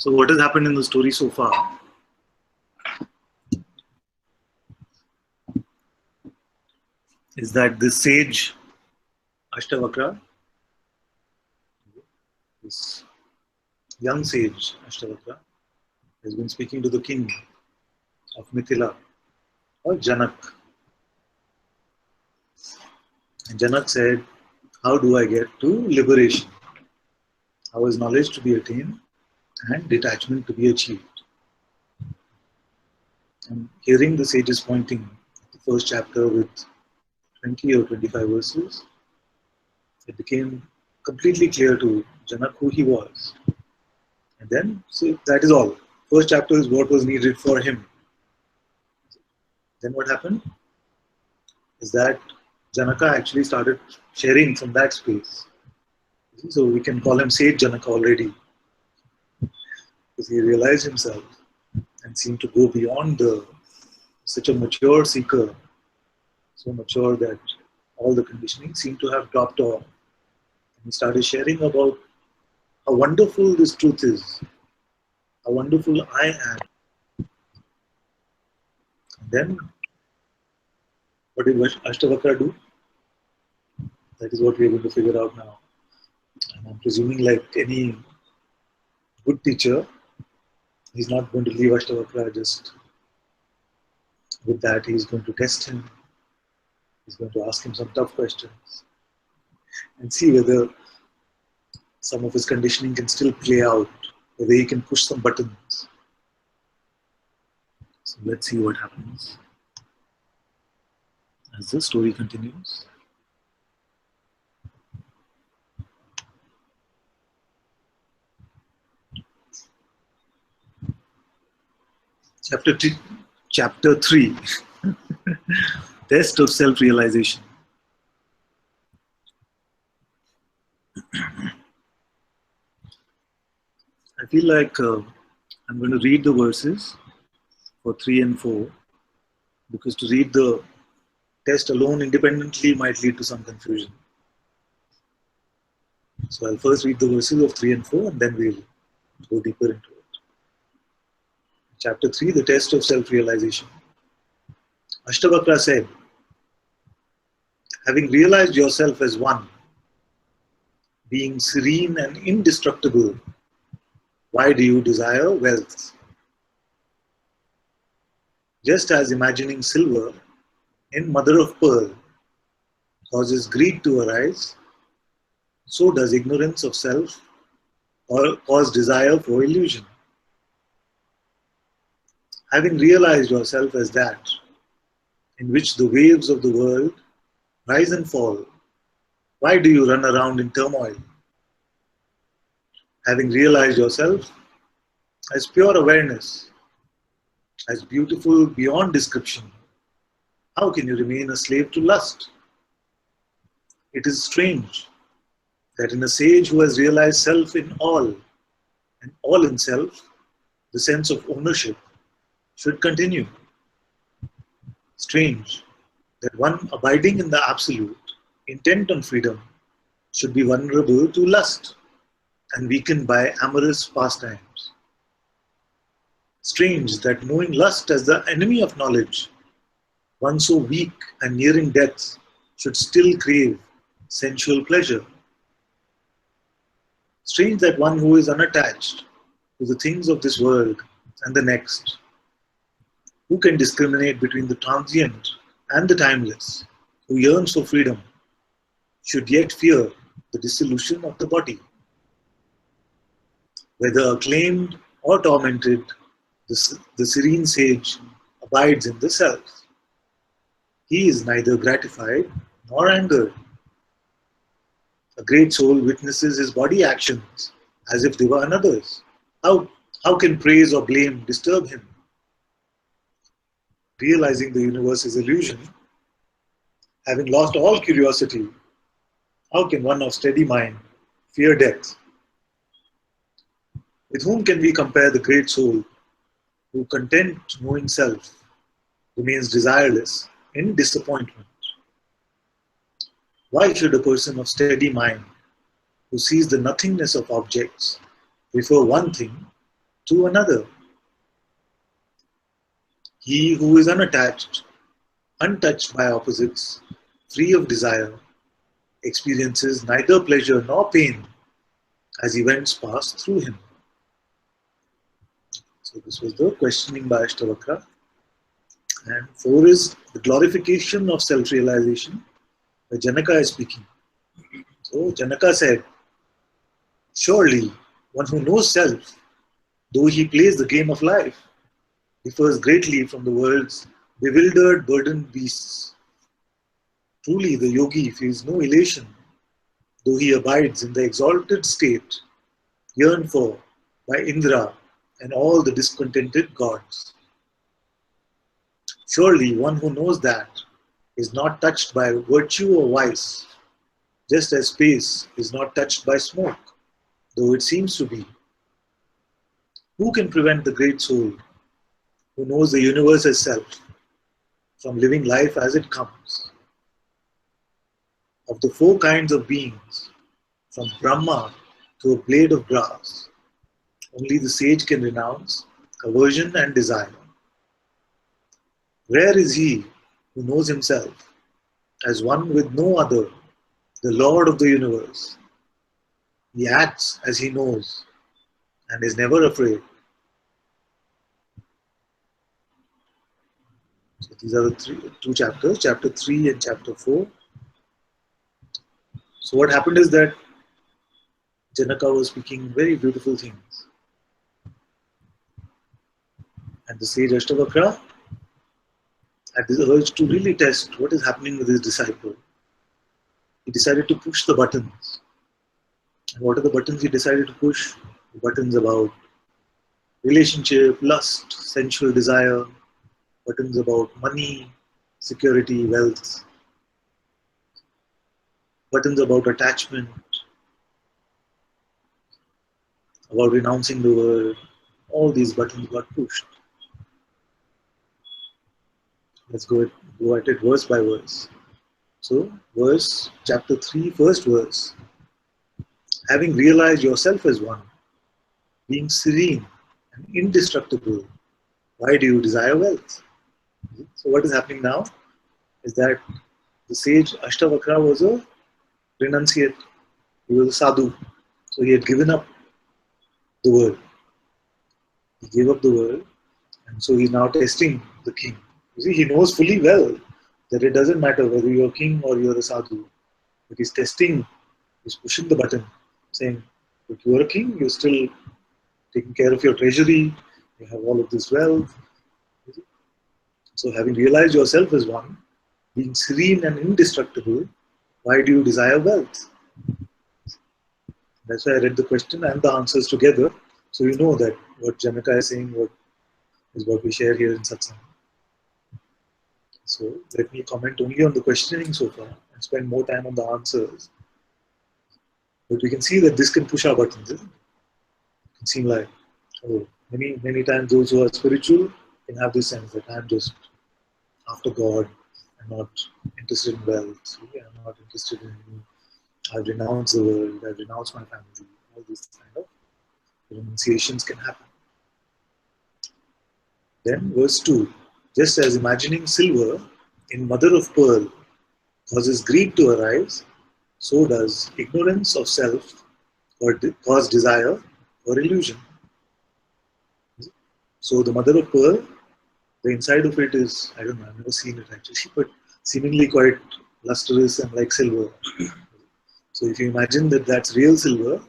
So what has happened in the story so far is that this sage, Ashtavakra, this young sage, Ashtavakra, has been speaking to the king of Mithila, or Janak. And Janak said, how do I get to liberation? How is knowledge to be attained and detachment to be achieved? And hearing the sages pointing at the first chapter with 20 or 25 verses, it became completely clear to Janak who he was. And then, so that is all. First chapter is what was needed for him. Then what happened is that Janaka actually started sharing from that space. So we can call him Sage Janaka already, because he realized himself and seemed to go beyond such a mature seeker, so mature that all the conditioning seemed to have dropped off. And he started sharing about how wonderful this truth is, how wonderful I am. And then, what did Ashtavakra do? That is what we are going to figure out now. And I'm presuming, like any good teacher, he's not going to leave Ashtavakra just with that. He's going to test him. He's going to ask him some tough questions and see whether some of his conditioning can still play out, whether he can push some buttons. So let's see what happens as the story continues. Chapter 3 Test of SelfRealisation. I feel like I'm going to read the verses for 3 and 4, because to read the test alone independently might lead to some confusion. So I'll first read the verses of 3 and 4 and then we'll go deeper into it. Chapter 3, the Test of SelfRealisation. Ashtavakra said, having realized yourself as one, being serene and indestructible, why do you desire wealth? Just as imagining silver in mother of pearl causes greed to arise, so does ignorance of self or cause desire for illusion. Having realized yourself as that, in which the waves of the world rise and fall, why do you run around in turmoil? Having realized yourself as pure awareness, as beautiful beyond description, how can you remain a slave to lust? It is strange that in a sage who has realized self in all and all in self, the sense of ownership should continue. Strange that one abiding in the absolute, intent on freedom, should be vulnerable to lust and weakened by amorous pastimes. Strange that knowing lust as the enemy of knowledge, one so weak and nearing death should still crave sensual pleasure. Strange that one who is unattached to the things of this world and the next, who can discriminate between the transient and the timeless, who yearns for freedom, should yet fear the dissolution of the body. Whether acclaimed or tormented, the serene sage abides in the self. He is neither gratified nor angered. A great soul witnesses his body actions as if they were another's. How can praise or blame disturb him? Realizing the universe is illusion, having lost all curiosity, how can one of steady mind fear death? With whom can we compare the great soul who, content knowing self, remains desireless in disappointment? Why should a person of steady mind, who sees the nothingness of objects, prefer one thing to another. He who is unattached, untouched by opposites, free of desire, experiences neither pleasure nor pain as events pass through him. So this was the questioning by Ashtavakra. And 4 is the glorification of self-realization, where Janaka is speaking. So Janaka said, surely one who knows self, though he plays the game of life, differs greatly from the world's bewildered, burdened beasts. Truly the yogi feels no elation, though he abides in the exalted state yearned for by Indra and all the discontented gods. Surely one who knows that is not touched by virtue or vice, just as space is not touched by smoke, though it seems to be. Who can prevent the great soul, who knows the universe as self, from living life as it comes? Of the 4 kinds of beings, from Brahma to a blade of grass, only the sage can renounce aversion and desire. Rare is he who knows himself as one with no other, the Lord of the universe. He acts as he knows and is never afraid. So these are the 2 chapters, chapter 3 and chapter 4. So what happened is that Janaka was speaking very beautiful things. And the sage Ashtavakra had this urge to really test what is happening with his disciple. He decided to push the buttons. And what are the buttons he decided to push? The buttons about relationship, lust, sensual desire, buttons about money, security, wealth, buttons about attachment, about renouncing the world. All these buttons got pushed. Let's go at it verse by verse. So, chapter 3, first verse. Having realized yourself as one, being serene and indestructible, why do you desire wealth? So what is happening now is that the sage Ashtavakra was a renunciate. He was a sadhu. So he had given up the world. He gave up the world, and so he's now testing the king. You see, he knows fully well that it doesn't matter whether you're a king or you're a sadhu. But he's testing, he's pushing the button, saying, if you're a king, you're still taking care of your treasury, you have all of this wealth. So having realized yourself as one, being serene and indestructible, why do you desire wealth? That's why I read the question and the answers together. So you know that what Janaka is saying is what we share here in Satsang. So let me comment only on the questioning so far and spend more time on the answers. But we can see that this can push our buttons. It can seem like, oh, many times those who are spiritual can have this sense that I'm just after God, I'm not interested in wealth, I'm not interested in, I've renounced the world, I've renounced my family, all these kind of renunciations can happen. Then verse 2, just as imagining silver in mother of pearl causes greed to arise, so does ignorance of self cause desire or illusion. So the mother of pearl, the inside of it is, I don't know, I've never seen it actually, but seemingly quite lustrous and like silver. So if you imagine that that's real silver,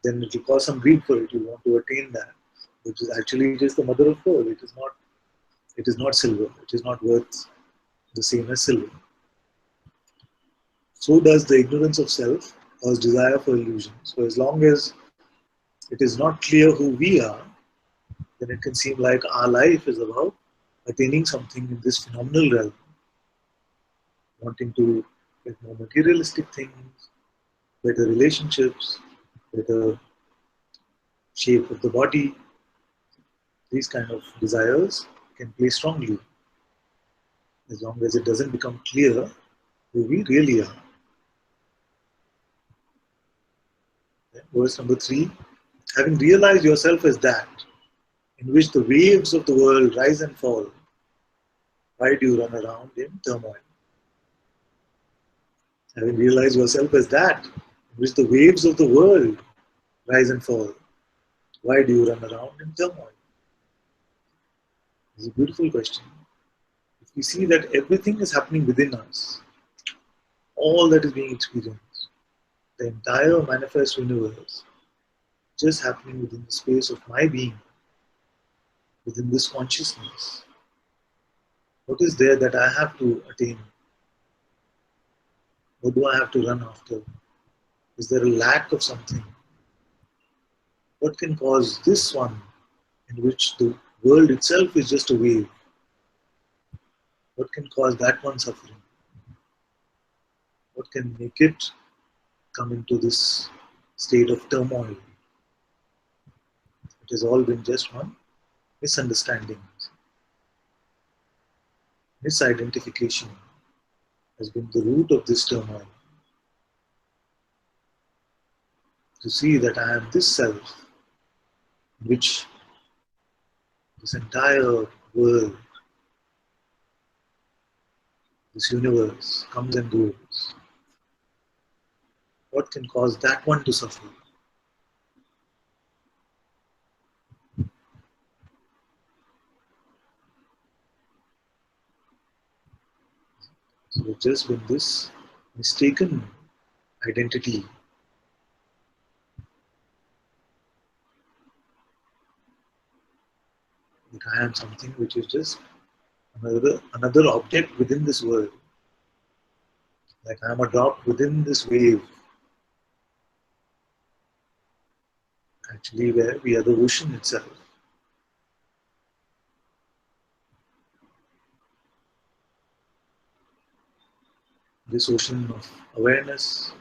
then it will cause some greed for it. You want to attain that, which is actually just the mother of pearl. It is not silver. It is not worth the same as silver. So does the ignorance of self cause desire for illusion. So as long as it is not clear who we are, then it can seem like our life is about attaining something in this phenomenal realm, wanting to get more materialistic things, better relationships, better shape of the body. These kind of desires can play strongly as long as it doesn't become clear who we really are. Then verse number 3, having realized yourself as that, in which the waves of the world rise and fall, why do you run around in turmoil? Having realized yourself as that, in which the waves of the world rise and fall, why do you run around in turmoil? It's a beautiful question. If we see that everything is happening within us, all that is being experienced, the entire manifest universe, just happening within the space of my being, within this consciousness, what is there that I have to attain? What do I have to run after? Is there a lack of something? What can cause this one, in which the world itself is just a wave? What can cause that one suffering? What can make it come into this state of turmoil? It has all been just one misunderstanding. Misidentification has been the root of this turmoil. To see that I am this self, in which this entire world, this universe comes and goes. What can cause that one to suffer? So it's just been this mistaken identity. That I am something which is just another object within this world. Like I am a drop within this wave. Actually, where we are the ocean itself. This ocean of awareness,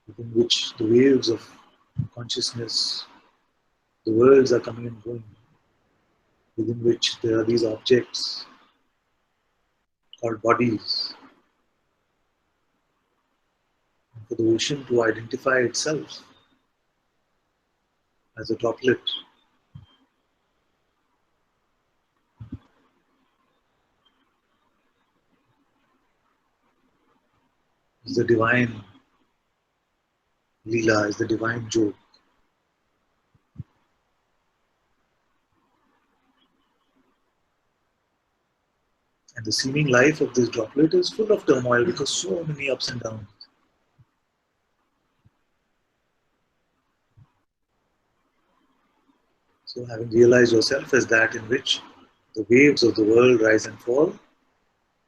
within which the waves of consciousness, the worlds are coming and going, within which there are these objects called bodies. And for the ocean to identify itself as a droplet is the divine Leela, is the divine joke. And the seeming life of this droplet is full of turmoil because so many ups and downs. So having realized yourself as that in which the waves of the world rise and fall,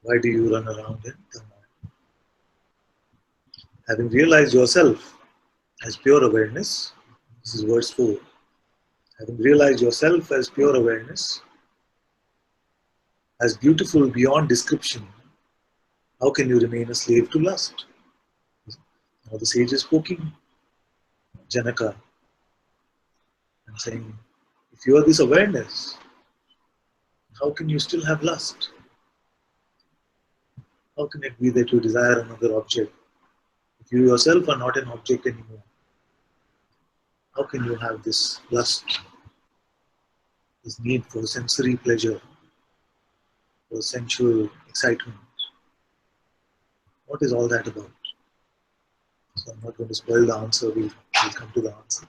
why do you run around in turmoil? Having realized yourself as pure awareness, this is verse 4. Having realized yourself as pure awareness, as beautiful beyond description, how can you remain a slave to lust? Now the sage is poking Janaka and saying, if you are this awareness, how can you still have lust? How can it be that you desire another object? If you yourself are not an object anymore, how can you have this lust, this need for sensory pleasure, for sensual excitement? What is all that about? So I'm not going to spoil the answer, we'll come to the answer.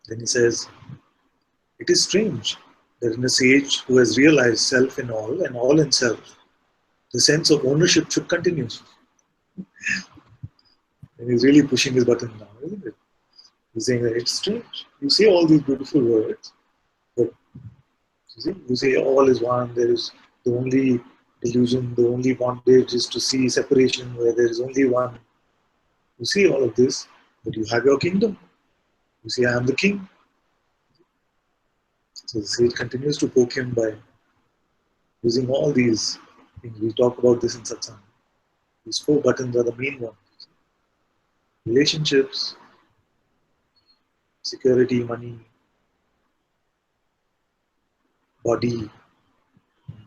Then he says, it is strange that in a sage who has realized self in all and all in self, the sense of ownership should continue. And he's really pushing his button now, isn't it? He's saying that it's strange. You say all these beautiful words, but you say all is one, there is the only delusion, the only bondage is to see separation where there is only one. You see all of this, but you have your kingdom. You say, I am the king. So the sage continues to poke him by using all these things. We talk about this in Satsang. These 4 buttons are the main ones. Relationships, security, money, body,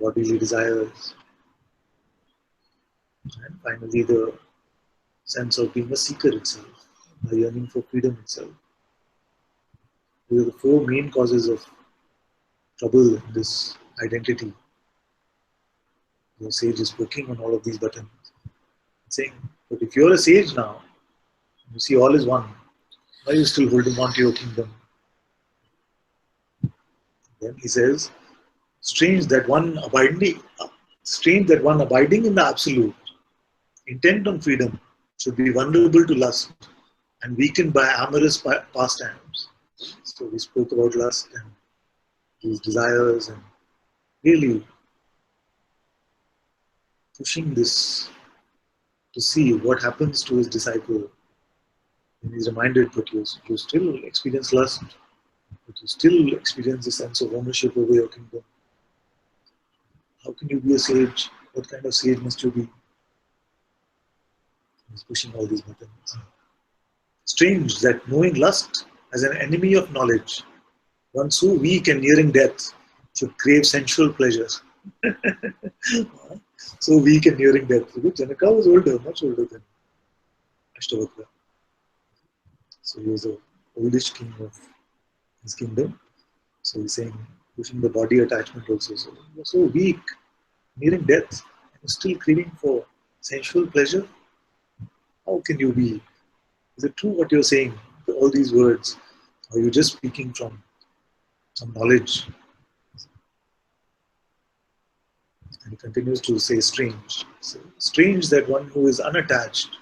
bodily desires, and finally the sense of being a seeker itself, the yearning for freedom itself. These are the four main causes of trouble in this identity. The sage is working on all of these buttons, saying, but if you're a sage now, you see all is one, why are you still holding on to your kingdom? Then he says, strange that one abiding in the absolute, intent on freedom, should be vulnerable to lust and weakened by amorous pastimes. So we spoke about lust and his desires and really pushing this to see what happens to his disciple. And he's reminded, but you still experience lust, but you still experience the sense of ownership over your kingdom. How can you be a sage? What kind of sage must you be? He's pushing all these buttons. Strange that knowing lust as an enemy of knowledge, one so weak and nearing death should crave sensual pleasures. So weak and nearing death. Janaka was older, much older than Ashtavakra. So he was a oldish king of his kingdom. So he's saying, pushing the body attachment also. So you're so weak, nearing death, and you're still craving for sensual pleasure. How can you be? Is it true what you're saying? All these words, or are you just speaking from some knowledge? And he continues to say, strange. So, strange that one who is unattached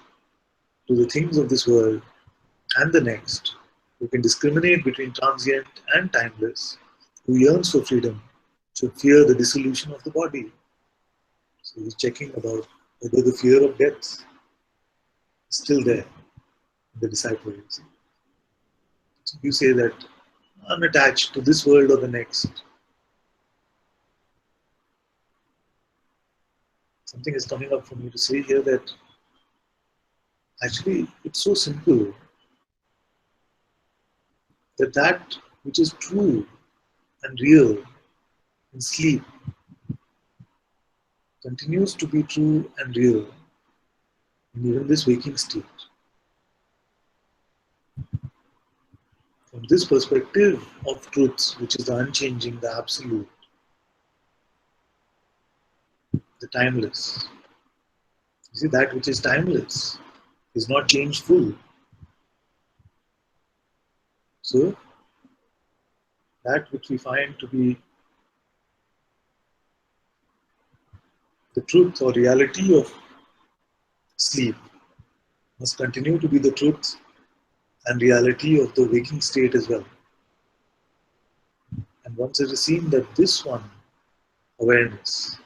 to the things of this world and the next, who can discriminate between transient and timeless, who yearns for freedom, should fear the dissolution of the body. So he's checking about whether the fear of death is still there in the disciples. So you say that unattached to this world or the next, something is coming up for me to say here that actually it's so simple that that which is true and real in sleep continues to be true and real in even this waking state. From this perspective of truth, which is the unchanging, the absolute, the timeless. You see, that which is timeless is not changeful. So, that which we find to be the truth or reality of sleep must continue to be the truth and reality of the waking state as well. And once it is seen that this one, awareness,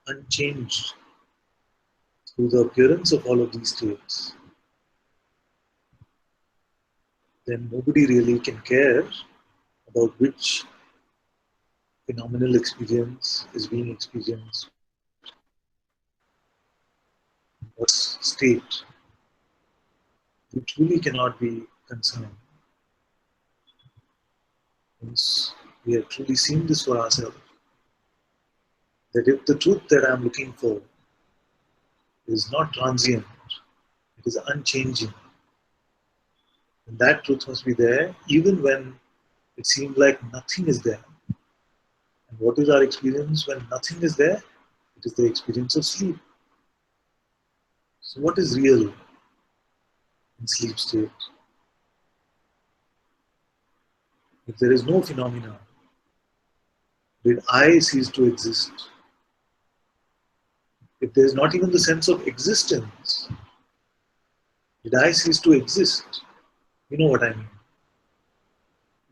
unchanged through the appearance of all of these states, then nobody really can care about which phenomenal experience is being experienced, what state. We truly cannot be concerned. Once we have truly seen this for ourselves, that if the truth that I am looking for is not transient, it is unchanging, then that truth must be there even when it seems like nothing is there. And what is our experience when nothing is there? It is the experience of sleep. So what is real in sleep state? If there is no phenomena, did I cease to exist? If there is not even the sense of existence, did I cease to exist? You know what I mean.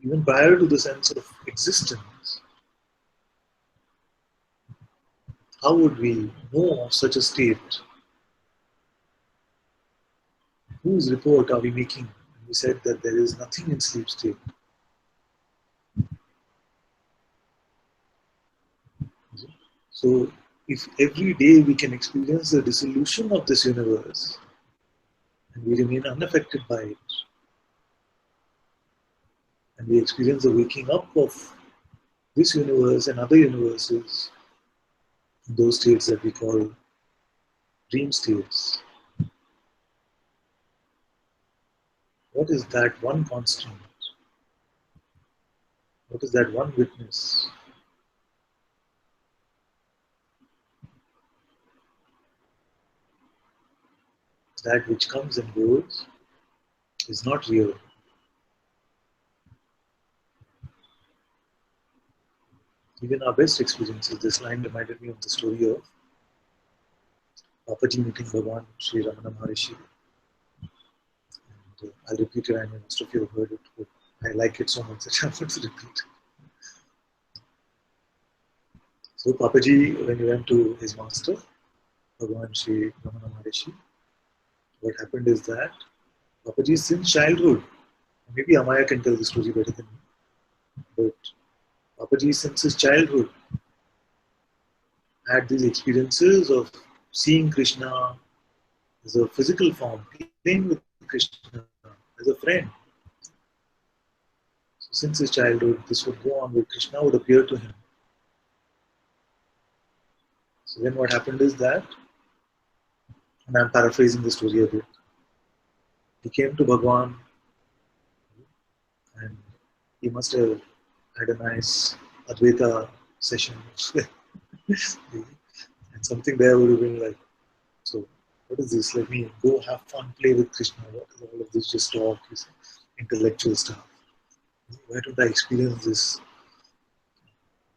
Even prior to the sense of existence, how would we know of such a state? Whose report are we making when we said that there is nothing in sleep state? So, if every day we can experience the dissolution of this universe and we remain unaffected by it, and we experience the waking up of this universe and other universes, those states that we call dream states, what is that one constant What is that one witness? That which comes and goes is not real. Even our best experiences, this line reminded me of the story of Papaji meeting Bhagwan Sri Ramana Maharishi. And I'll repeat it, I know most of you have heard it, but I like it so much that I want to repeat. So Papaji, when he went to his master, Bhagwan Sri Ramana Maharishi, what happened is that Papaji, since childhood, maybe Amaya can tell the story better than me, but Papaji, since his childhood, had these experiences of seeing Krishna as a physical form, playing with Krishna as a friend. So since his childhood, this would go on where Krishna would appear to him. So then what happened is that, and I'm paraphrasing the story a bit, he came to Bhagwan and he must have had a nice Advaita session. And something there would have been like, so what is this? Let me go have fun, play with Krishna. What is all of this just talk, this intellectual stuff? Why don't I experience this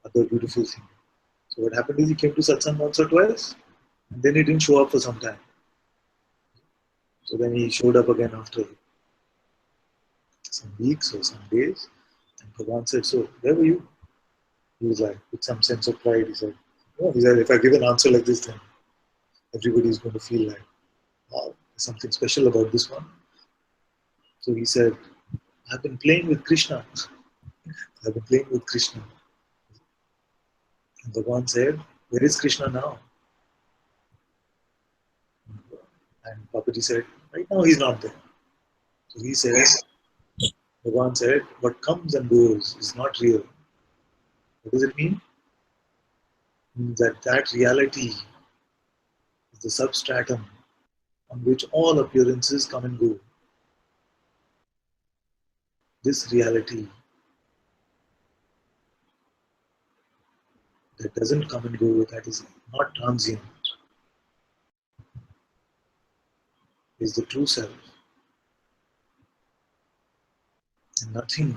other beautiful thing? So what happened is he came to Satsang once or twice, and then he didn't show up for some time. So then he showed up again after some weeks or some days, and Bhagwan said, so where were you? He was like, with some sense of pride, he said, oh, he said, if I give an answer like this, then everybody is going to feel like, wow, there's something special about this one. So he said, I've been playing with Krishna. I've been playing with Krishna. And Bhagwan said, where is Krishna now? And Papaji said, right now he's not there. So he says, Bhagwan said, what comes and goes is not real. What does it mean? It means that reality is the substratum on which all appearances come and go. This reality that doesn't come and go, that is not transient, is the true self. And nothing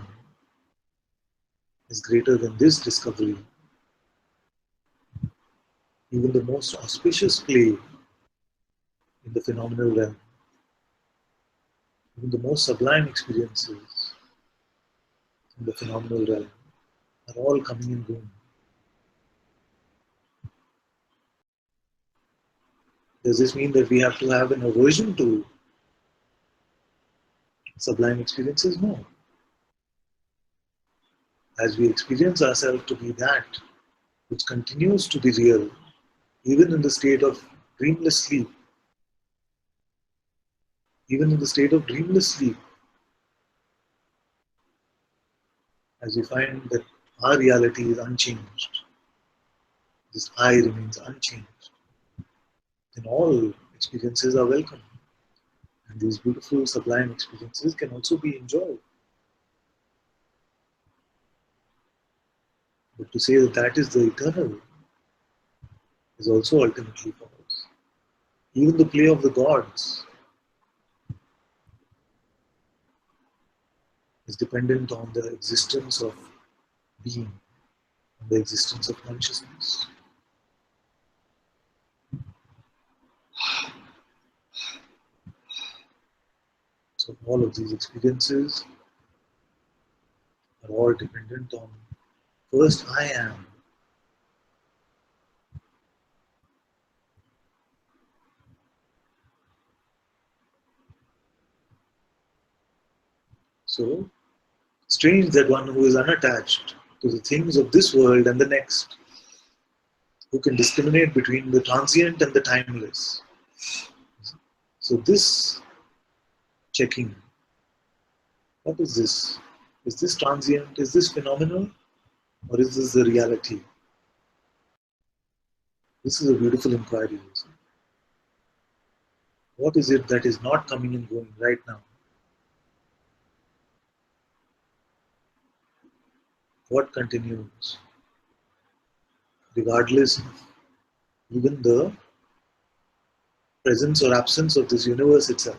is greater than this discovery. Even the most auspicious play in the phenomenal realm, even the most sublime experiences in the phenomenal realm are all coming and going. Does this mean that we have to have an aversion to sublime experiences? No. As we experience ourselves to be that which continues to be real, even in the state of dreamless sleep, even in the state of dreamless sleep, as we find that our reality is unchanged, this I remains unchanged, then all experiences are welcome. And these beautiful, sublime experiences can also be enjoyed. But to say that that is the eternal is also ultimately false. Even the play of the gods is dependent on the existence of being, on the existence of consciousness. So all of these experiences are all dependent on first I am. So strange that one who is unattached to the things of this world and the next, who can discriminate between the transient and the timeless. So this checking, what is this? Is this transient? Is this phenomenal? Or is this the reality? This is a beautiful inquiry. What is it that is not coming and going right now? what continues, regardless of even the presence or absence of this universe itself.